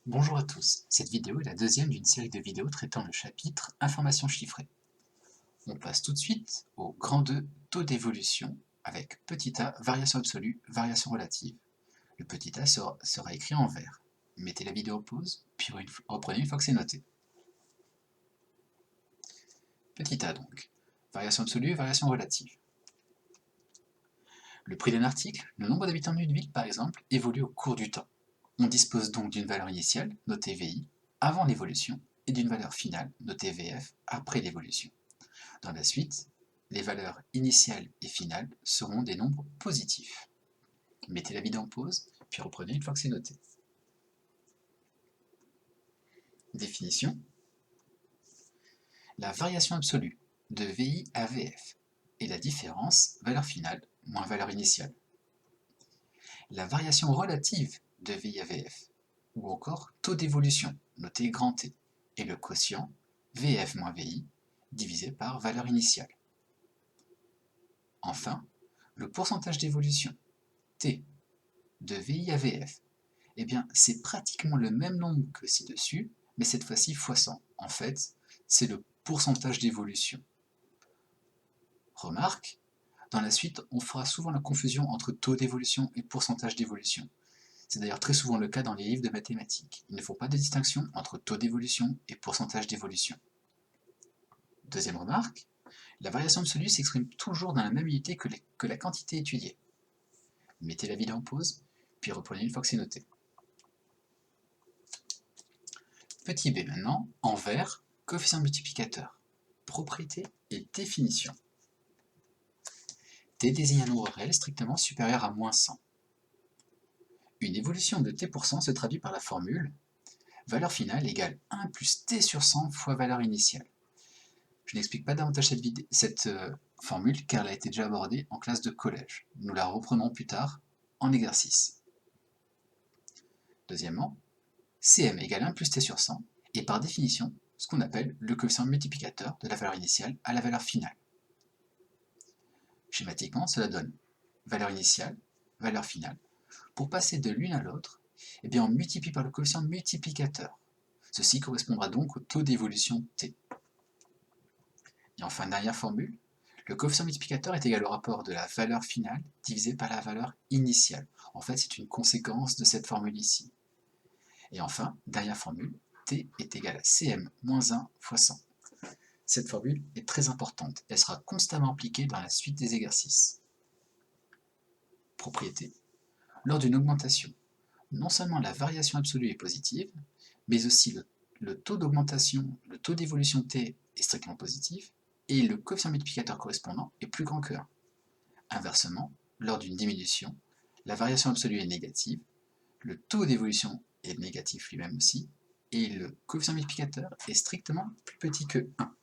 Bonjour à tous, cette vidéo est la deuxième d'une série de vidéos traitant le chapitre Information chiffrée. On passe tout de suite au grand 2, taux d'évolution, avec petit a, variation absolue, variation relative. Le petit a sera écrit en vert. Mettez la vidéo en pause, puis reprenez une fois que c'est noté. Petit a donc, variation absolue, variation relative. Le prix d'un article, le nombre d'habitants d'une ville par exemple, évolue au cours du temps. On dispose donc d'une valeur initiale, notée VI, avant l'évolution, et d'une valeur finale, notée VF, après l'évolution. Dans la suite, les valeurs initiales et finales seront des nombres positifs. Mettez la vidéo en pause, puis reprenez une fois que c'est noté. Définition. La variation absolue de VI à VF est la différence valeur finale moins valeur initiale. La variation relative de VI à VF, ou encore taux d'évolution, noté grand T, est le quotient VF moins VI divisé par valeur initiale. Enfin, le pourcentage d'évolution, T, de VI à VF, eh bien, c'est pratiquement le même nombre que ci-dessus, mais cette fois-ci fois 100. En fait, c'est le pourcentage d'évolution. Remarque, dans la suite, on fera souvent la confusion entre taux d'évolution et pourcentage d'évolution. C'est d'ailleurs très souvent le cas dans les livres de mathématiques. Il ne faut pas de distinction entre taux d'évolution et pourcentage d'évolution. Deuxième remarque, la variation absolue s'exprime toujours dans la même unité que la quantité étudiée. Mettez la vidéo en pause, puis reprenez une fois que c'est noté. Petit b maintenant, en vert, coefficient multiplicateur, propriété et définition. T désigne un nombre réel strictement supérieur à moins 100. Une évolution de t% se traduit par la formule valeur finale égale 1 plus t sur 100 fois valeur initiale. Je n'explique pas davantage cette formule car elle a été déjà abordée en classe de collège. Nous la reprenons plus tard en exercice. Deuxièmement, Cm égale 1 plus t sur 100 est par définition ce qu'on appelle le coefficient multiplicateur de la valeur initiale à la valeur finale. Schématiquement, cela donne valeur initiale, valeur finale. Pour passer de l'une à l'autre, eh bien on multiplie par le coefficient multiplicateur. Ceci correspondra donc au taux d'évolution t. Et enfin, dernière formule, le coefficient multiplicateur est égal au rapport de la valeur finale divisée par la valeur initiale. En fait, c'est une conséquence de cette formule ici. Et enfin, dernière formule, t est égal à cm moins 1 fois 100. Cette formule est très importante, elle sera constamment appliquée dans la suite des exercices. Propriété. Lors d'une augmentation, non seulement la variation absolue est positive, mais aussi le taux d'augmentation, le taux d'évolution t est strictement positif, et le coefficient multiplicateur correspondant est plus grand que 1. Inversement, lors d'une diminution, la variation absolue est négative, le taux d'évolution est négatif lui-même aussi, et le coefficient multiplicateur est strictement plus petit que 1.